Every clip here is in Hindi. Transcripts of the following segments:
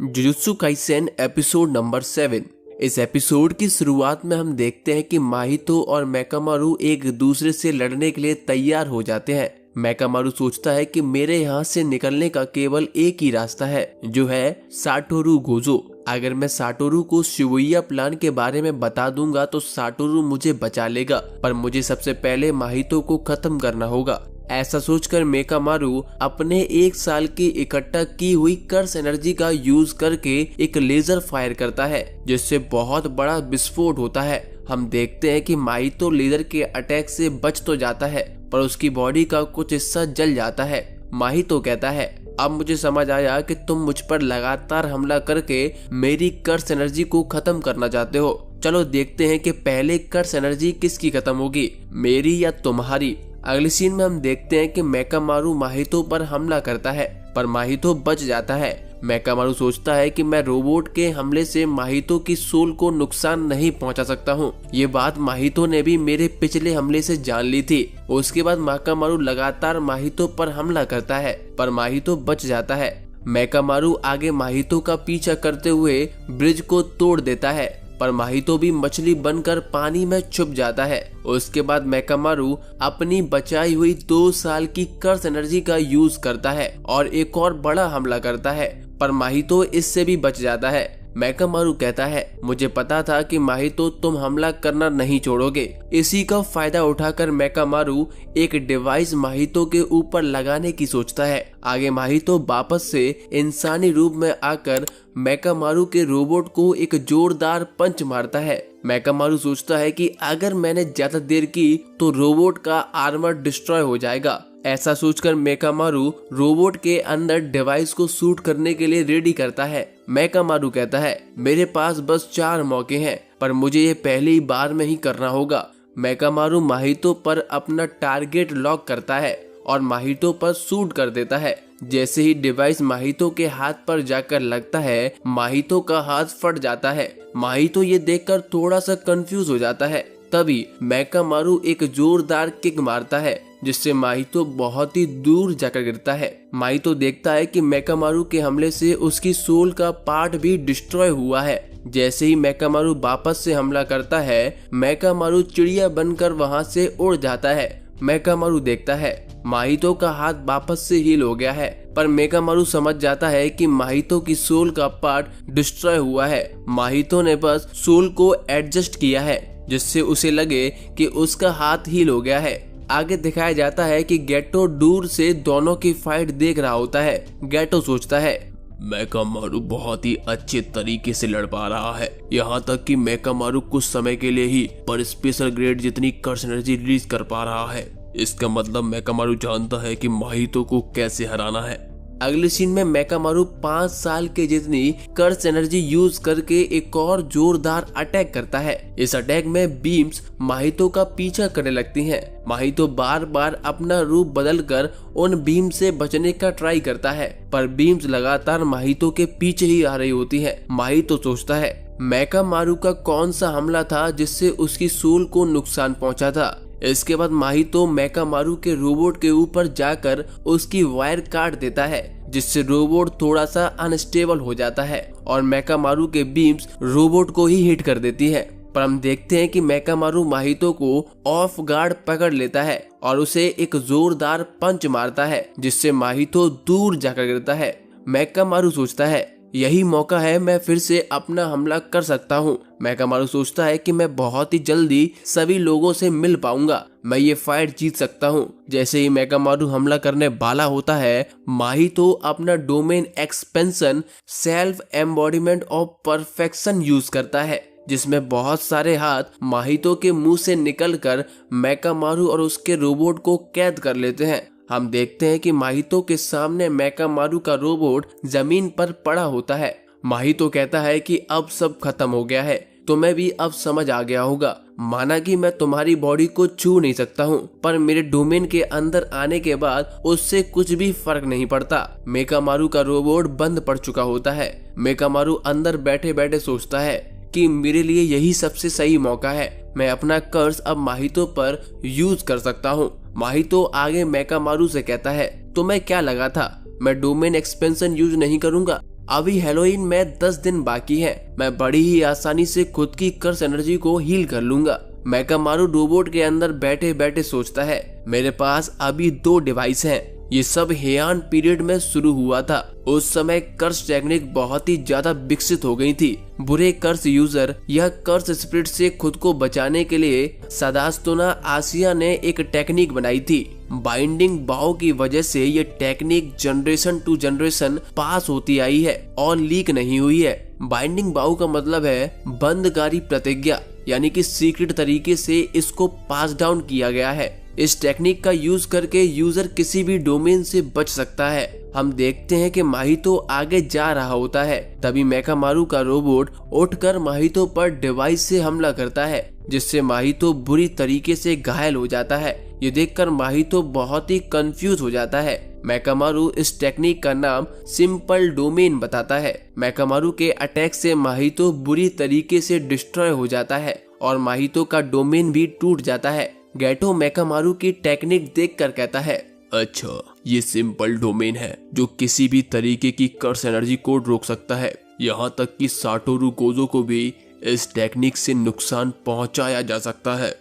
Jujutsu Kaisen episode number 7। इस एपिसोड की शुरुआत में हम देखते हैं कि माहितो और मेकामारू एक दूसरे से लड़ने के लिए तैयार हो जाते हैं। मेकामारू सोचता है कि मेरे यहाँ से निकलने का केवल एक ही रास्ता है, जो है साटोरू गोजो। अगर मैं साटोरू को शिबुया प्लान के बारे में बता दूंगा तो साटोरू मुझे बचा लेगा, पर मुझे सबसे पहले माहितो को खत्म करना होगा। ऐसा सोचकर मेकामारू अपने 1 साल की इकट्ठा की हुई कर्स एनर्जी का यूज करके एक लेजर फायर करता है, जिससे बहुत बड़ा विस्फोट होता है। हम देखते हैं कि माहितो लेजर के अटैक से बच तो जाता है, पर उसकी बॉडी का कुछ हिस्सा जल जाता है। माहितो कहता है, अब मुझे समझ आया कि तुम मुझ पर लगातार हमला करके मेरी कर्स एनर्जी को खत्म करना चाहते हो। चलो देखते हैं कि पहले कर्स एनर्जी किसकी खत्म होगी, मेरी या तुम्हारी। अगली सीन में हम देखते हैं कि मेकामारू माहितो पर हमला करता है, पर माहितो बच जाता है। मेकामारू सोचता है कि मैं रोबोट के हमले से माहितो की सोल को नुकसान नहीं पहुंचा सकता हूं। ये बात माहितो ने भी मेरे पिछले हमले से जान ली थी। उसके बाद मेकामारू लगातार माहितो पर हमला करता है, पर माहितो बच जाता है। मेकामारू आगे माहितो का पीछा करते हुए ब्रिज को तोड़ देता है, पर माहितो भी मछली बनकर पानी में छुप जाता है। उसके बाद मेकामारू अपनी बचाई हुई 2 साल की कर्स एनर्जी का यूज करता है और एक और बड़ा हमला करता है, पर माहितो इससे भी बच जाता है। मेकामारू कहता है, मुझे पता था कि माहितो तुम हमला करना नहीं छोड़ोगे। इसी का फायदा उठाकर मेकामारू एक डिवाइस माहितो के ऊपर लगाने की सोचता है। आगे माहितो वापस से इंसानी रूप में आकर मेकामारू के रोबोट को एक जोरदार पंच मारता है। मेकामारू सोचता है कि अगर मैंने ज्यादा देर की तो रोबोट का आर्मर डिस्ट्रॉय हो जाएगा। ऐसा सोचकर मेकामारू रोबोट के अंदर डिवाइस को शूट करने के लिए रेडी करता है। मेकामारू कहता है, मेरे पास बस 4 मौके हैं, पर मुझे ये पहली बार में ही करना होगा। मेकामारू माहितो पर अपना टारगेट लॉक करता है और माहितो पर शूट कर देता है। जैसे ही डिवाइस माहितो के हाथ पर जाकर लगता है, माहितो का हाथ फट जाता है। माहितो ये देखकर थोड़ा सा कंफ्यूज हो जाता है। तभी मेकामारू एक जोरदार किक मारता है, जिससे माहितो बहुत ही दूर जाकर गिरता है। माहितो देखता है कि मेकामारू के हमले से उसकी सोल का पार्ट भी डिस्ट्रॉय हुआ है। जैसे ही मेकामारू वापस से हमला करता है, मेकामारू चिड़िया बनकर वहां से उड़ जाता है। मेकामारू देखता है माहितो का हाथ वापस से हील हो गया है, पर मेकामारू समझ जाता है कि माहितो की सोल का पार्ट डिस्ट्रॉय हुआ है। माहितो ने बस सोल को एडजस्ट किया है, जिससे उसे लगे कि उसका हाथ हील हो गया है। आगे दिखाया जाता है कि गेटो दूर से दोनों की फाइट देख रहा होता है। गेटो सोचता है, मेकामारू बहुत ही अच्छे तरीके से लड़ पा रहा है, यहाँ तक कि मेकामारू कुछ समय के लिए ही पर स्पेशल ग्रेड जितनी कर्स एनर्जी रिलीज कर पा रहा है। इसका मतलब मेकामारू जानता है कि माहितो को कैसे हराना है। अगले सीन में मेकामारू 5 साल के जितनी कर्स एनर्जी यूज करके एक और जोरदार अटैक करता है। इस अटैक में बीम्स माहितो का पीछा करने लगती हैं। माहितो बार बार अपना रूप बदलकर उन बीम से बचने का ट्राई करता है, पर बीम्स लगातार माहितो के पीछे ही आ रही होती हैं। माहितो सोचता है, मेकामारू का कौन सा हमला था जिससे उसकी सोल को नुकसान पहुंचा था। इसके बाद माहितो मेकामारू के रोबोट के ऊपर जाकर उसकी वायर काट देता है, जिससे रोबोट थोड़ा सा अनस्टेबल हो जाता है और मेकामारू के बीम्स रोबोट को ही हिट कर देती है। पर हम देखते हैं कि मेकामारू माहितो को ऑफ गार्ड पकड़ लेता है और उसे एक जोरदार पंच मारता है, जिससे माहितो दूर जाकर गिरता है। मेकामारू सोचता है, यही मौका है, मैं फिर से अपना हमला कर सकता हूँ। मेकामारू सोचता है कि मैं बहुत ही जल्दी सभी लोगों से मिल पाऊंगा, मैं ये फाइट जीत सकता हूँ। जैसे ही मेकामारू हमला करने वाला होता है, माहितो अपना domain expansion self embodiment of perfection use करता है, जिसमें बहुत सारे हाथ माहितो के मुंह से निकलकर मेकामारू और उसके रोबोट को कैद कर लेते हैं। हम देखते हैं कि माहितो के सामने मेकामारू का रोबोट जमीन पर पड़ा होता है। माहितो कहता है कि अब सब खत्म हो गया है, तुम्हें भी अब समझ आ गया होगा। माना कि मैं तुम्हारी बॉडी को छू नहीं सकता हूँ, पर मेरे डोमेन के अंदर आने के बाद उससे कुछ भी फर्क नहीं पड़ता। मेकामारू का रोबोट बंद पड़ चुका होता है। मेकामारू अंदर बैठे बैठे सोचता है कि मेरे लिए यही सबसे सही मौका है, मैं अपना कर्स अब माहितो पर यूज कर सकता हूँ। माहितो आगे मेकामारू से कहता है, तुम्हें क्या लगा था मैं डोमेन एक्सपेंशन यूज नहीं करूंगा? अभी हैलोवीन में 10 दिन बाकी हैं। मैं बड़ी ही आसानी से खुद की कर्स एनर्जी को हील कर लूंगा। मेकामारू रोबोट के अंदर बैठे बैठे सोचता है, मेरे पास अभी 2 डिवाइस हैं। ये सब हेयान पीरियड में शुरू हुआ था। उस समय कर्स टेक्निक बहुत ही ज्यादा विकसित हो गई थी। बुरे कर्स यूजर या कर्स स्पिरिट से खुद को बचाने के लिए सदास्तोना आसिया ने एक टेक्निक बनाई थी। बाइंडिंग बाव की वजह से ये technique generation to generation pass होती आई है और लीक नहीं हुई है। बाइंडिंग बाव का मतलब है बंदकारी प्रतिज्ञा, यानी कि सीक्रेट तरीके से इसको पास डाउन किया गया है। इस टेक्निक का यूज करके यूजर किसी भी डोमेन से बच सकता है। हम देखते हैं कि माहितो आगे जा रहा होता है, तभी मेकामारू का रोबोट उठकर माहितो पर डिवाइस से हमला करता है, जिससे माहितो बुरी तरीके से घायल हो जाता है। ये देखकर माहितो बहुत ही कंफ्यूज हो जाता है। मेकामारू इस टेक्निक का नाम सिंपल डोमेन बताता है। मेकामारू के अटैक से माहितो बुरी तरीके से डिस्ट्रॉय हो जाता है और माहितो का डोमेन भी टूट जाता है। गेटो मेकामारू की टेक्निक देखकर कहता है, अच्छा, ये सिंपल डोमेन है जो किसी भी तरीके की कर्स एनर्जी को रोक सकता है। यहाँ तक कि साटोरू गोजो को भी इस टेक्निक से नुकसान पहुंचाया जा सकता है।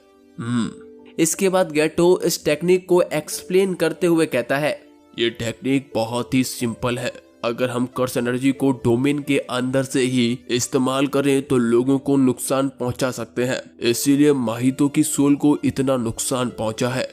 इसके बाद गेटो इस टेक्निक को एक्सप्लेन करते हुए कहता है, ये टेक्निक बहुत ही सिंपल है। अगर हम कर्स एनर्जी को डोमेन के अंदर से ही इस्तेमाल करें तो लोगों को नुकसान पहुंचा सकते हैं, इसीलिए माहितो की सोल को इतना नुकसान पहुंचा है।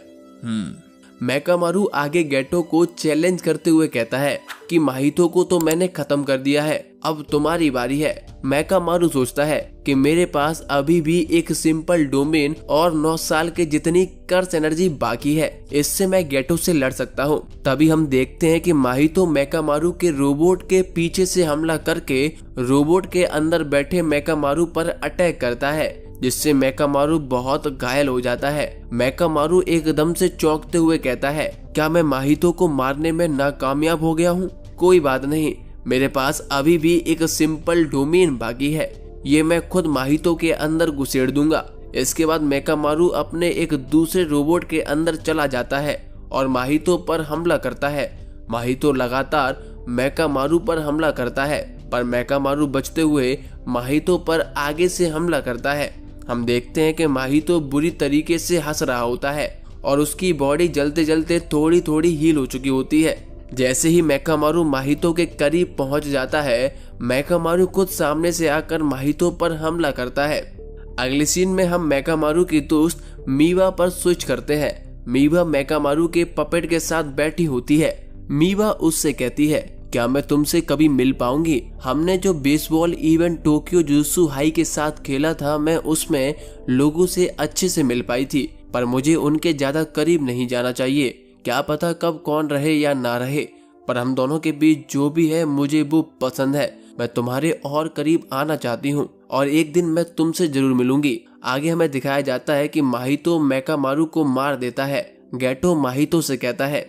मेकामारू आगे गेटो को चैलेंज करते हुए कहता है कि माहितो को तो मैंने खत्म कर दिया है, अब तुम्हारी बारी है। मेकामारू सोचता है कि मेरे पास अभी भी एक सिंपल डोमेन और 9 साल के जितनी कर्स एनर्जी बाकी है, इससे मैं गेटो से लड़ सकता हूँ। तभी हम देखते हैं कि माहितो मेकामारू के रोबोट के पीछे से हमला करके रोबोट के अंदर बैठे मेकामारू पर अटैक करता है, जिससे मेकामारू बहुत घायल हो जाता है। मेकामारू एकदम से चौंकते हुए कहता है, क्या मैं माहितो को मारने में नाकामयाब हो गया हूँ? कोई बात नहीं, मेरे पास अभी भी एक सिंपल डोमेन बाकी है, ये मैं खुद माहितो के अंदर घुसेड़ दूंगा। इसके बाद मेकामारू अपने एक दूसरे रोबोट के अंदर चला जाता है और माहितो पर हमला करता है। माहितो लगातार मेकामारू पर हमला करता है, पर मेकामारू बचते हुए माहितो पर आगे से हमला करता है। हम देखते हैं कि माहितो बुरी तरीके से हंस रहा होता है और उसकी बॉडी जलते जलते थोड़ी थोड़ी हील हो चुकी होती है। जैसे ही मेकामारू माहितो के करीब पहुंच जाता है, मेकामारू खुद सामने से आकर माहितो पर हमला करता है। अगले सीन में हम मेकामारू की दोस्त मीवा पर स्विच करते हैं। मीवा मेकामारू के पपेट के साथ बैठी होती है। मीवा उससे कहती है, क्या मैं तुमसे कभी मिल पाऊंगी? हमने जो baseball event Tokyo jujutsu high के साथ खेला था, मैं उसमें लोगों से अच्छे से मिल पाई थी, पर मुझे उनके ज्यादा करीब नहीं जाना चाहिए। क्या पता कब कौन रहे या ना रहे, पर हम दोनों के बीच जो भी है मुझे वो पसंद है। मैं तुम्हारे और करीब आना चाहती हूँ और एक दिन मैं तुमसे जरूर मिलूंगी। आगे हमें दिखाया जाता है कि माहितो मेकामारू को मार देता है। गेटो माहितो से कहता है,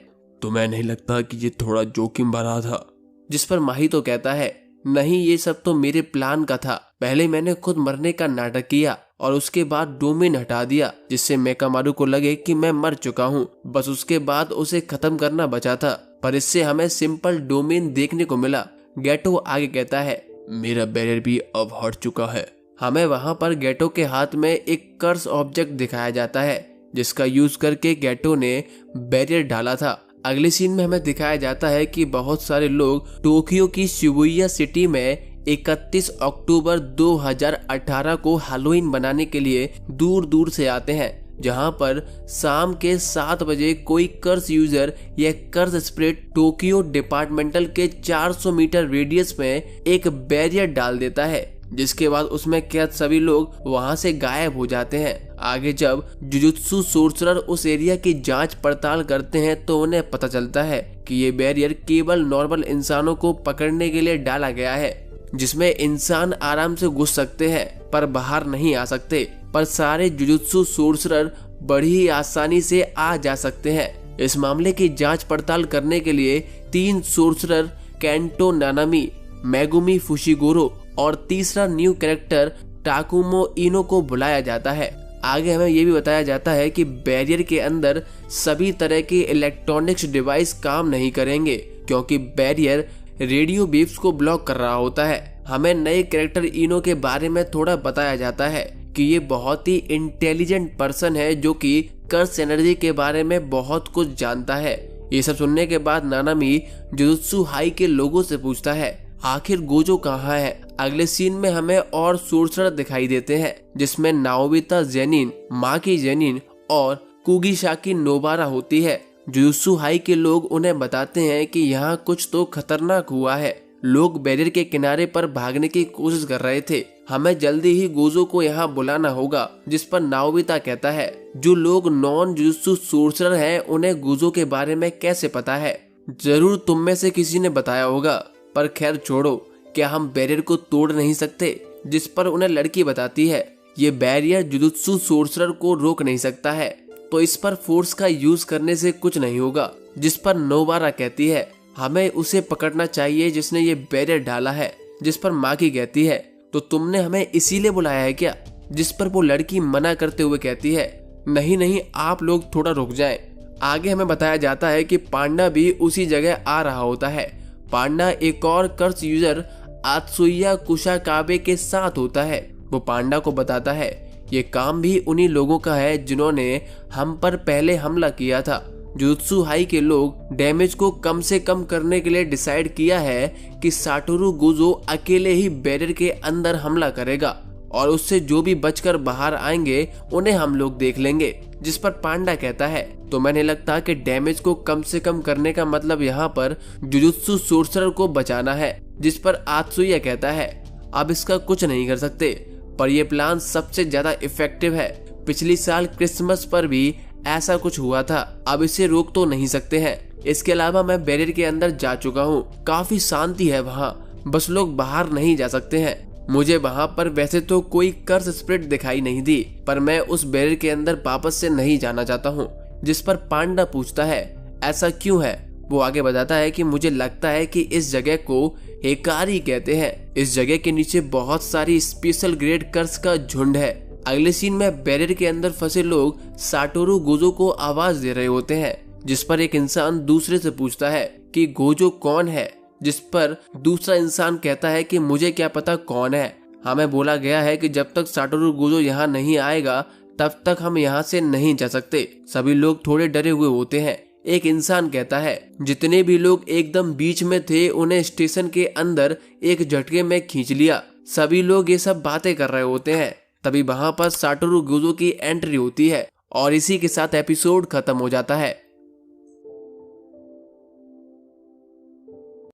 तुम्हें नहीं लगता कि ये थोड़ा जोखिम भरा था? जिस पर माहितो कहता है, नहीं, ये सब तो मेरे प्लान का था। पहले मैंने खुद मरने का नाटक किया और उसके बाद डोमेन हटा दिया, जिससे मेकामारू को लगे कि मैं मर चुका हूँ। बस उसके बाद उसे खत्म करना बचा था, पर इससे हमें सिंपल डोमेन देखने को मिला। गेटो आगे कहता है, मेरा बैरियर भी अब हट चुका है। हमें वहाँ पर गेटो के हाथ में एक कर्स ऑब्जेक्ट दिखाया जाता है, जिसका यूज करके गेटो ने बैरियर डाला था। अगले सीन में हमें दिखाया जाता है कि बहुत सारे लोग टोक्यो की शिबुया सिटी में 31 अक्टूबर 2018 को हैलोवीन बनाने के लिए दूर दूर से आते हैं, जहां पर शाम के 7 बजे कोई कर्स यूजर या कर्स स्पिरिट टोक्यो डिपार्टमेंटल के 400 मीटर रेडियस में एक बैरियर डाल देता है, जिसके बाद उसमें कैद सभी लोग वहां से गायब हो जाते हैं। आगे जब जुजुत्सु सोर्सरर उस एरिया की जांच पड़ताल करते हैं तो उन्हें पता चलता है कि ये बैरियर केवल नॉर्मल इंसानों को पकड़ने के लिए डाला गया है, जिसमें इंसान आराम से घुस सकते हैं पर बाहर नहीं आ सकते, पर सारे जुजुत्सु सोर्सरर बड़ी ही आसानी से आ जा सकते हैं। इस मामले की जांच पड़ताल करने के लिए 3 सोर्सरर केंटो नानामी, मेगुमी फुशिगोरो और तीसरा न्यू कैरेक्टर टाकुमो इनो को बुलाया जाता है। आगे हमें यह भी बताया जाता है कि बैरियर के अंदर सभी तरह के इलेक्ट्रॉनिक्स डिवाइस काम नहीं करेंगे, क्योंकि बैरियर रेडियो वेव्स को ब्लॉक कर रहा होता है। हमें नए कैरेक्टर इनो के बारे में थोड़ा बताया जाता है कि ये बहुत ही इंटेलिजेंट पर्सन है जो कि कर्स एनर्जी के बारे में बहुत कुछ जानता है। ये सब सुनने के बाद नानामी जुजुत्सु हाई के लोगों से पूछता है आखिर गोजो कहाँ है। अगले सीन में हमें और सोर्सरर दिखाई देते हैं जिसमें नाओबिता जेनिन, माकी जेनिन और कुगिशाकी नोबारा होती है। जुजुत्सु हाई के लोग उन्हें बताते हैं कि यहाँ कुछ तो खतरनाक हुआ है। लोग बैरियर के किनारे पर भागने की कोशिश कर रहे थे। हमें जल्दी ही गोजो को यहाँ बुलाना होगा। जिस पर नाओबिता कहता है जो लोग नॉन जुजुत्सु सोर्सरर हैं उन्हें गोजो के बारे में कैसे पता है। जरूर तुम में से किसी ने बताया होगा, पर खैर छोड़ो, क्या हम बैरियर को तोड़ नहीं सकते। जिस पर उन्हें लड़की बताती है ये बैरियर जुजुत्सु सोर्सरर को रोक नहीं सकता है, तो इस पर फोर्स का यूज करने से कुछ नहीं होगा। जिस पर नोबारा कहती है हमें उसे पकड़ना चाहिए जिसने ये बैरियर डाला है। जिस पर माकी कहती है तो तुमने हमें इसीलिए बुलाया है क्या। जिस पर वो लड़की मना करते हुए कहती है नहीं नहीं, आप लोग थोड़ा रुक जाएं। आगे हमें बताया जाता है कि पांडा भी उसी जगह आ रहा होता है। पांडा एक और कर्स यूजर आत्सुया कुशाकाबे के साथ होता है। वो पांडा को बताता है ये काम भी उन्हीं लोगों का है जिन्होंने हम पर पहले हमला किया था। जुजुत्सु हाई के लोग डैमेज को कम से कम करने के लिए डिसाइड किया है कि साटोरू गोजो अकेले ही बैरियर के अंदर हमला करेगा और उससे जो भी बचकर बाहर आएंगे उन्हें हम लोग देख लेंगे। जिस पर पांडा कहता है तो मैंने लगता कि डैमेज को कम से कम करने का मतलब यहाँ पर जुजुत्सु सोर्सरर को बचाना है। जिस पर आत्सुया कहता है अब इसका कुछ नहीं कर सकते, पर यह प्लान सबसे ज्यादा इफेक्टिव है। पिछली साल क्रिसमस पर भी ऐसा कुछ हुआ था, अब इसे रोक तो नहीं सकते हैं। इसके अलावा मैं बैरियर के अंदर जा चुका हूँ, काफी शांति है वहाँ, बस लोग बाहर नहीं जा सकते हैं। मुझे वहाँ पर वैसे तो कोई कर्स स्पिरिट दिखाई नहीं दी, पर मैं उस बैरियर के अंदर वापस से नहीं जाना चाहता हूँ। जिस पर पांडा पूछता है ऐसा क्यों है। वो आगे बताता है कि मुझे लगता है कि इस जगह को हेकारी कहते हैं। इस जगह के नीचे बहुत सारी स्पेशल ग्रेड कर्स का झुंड है। अगले सीन में बैरियर के अंदर फंसे लोग साटोरू गोजो को आवाज दे रहे होते हैं। जिस पर एक इंसान दूसरे से पूछता है कि गोजो कौन है। जिस पर दूसरा इंसान कहता है कि मुझे क्या पता कौन है, हमें बोला गया है कि जब तक साटोरू गोजो यहाँ नहीं आएगा तब तक हम यहाँ से नहीं जा सकते। सभी लोग थोड़े डरे हुए होते हैं। एक इंसान कहता है जितने भी लोग एकदम बीच में थे उन्हें स्टेशन के अंदर एक झटके में खींच लिया। सभी लोग ये सब बातें कर रहे होते हैं। तभी वहां पर साटोरू गोजो की एंट्री होती है और इसी के साथ एपिसोड खत्म हो जाता है।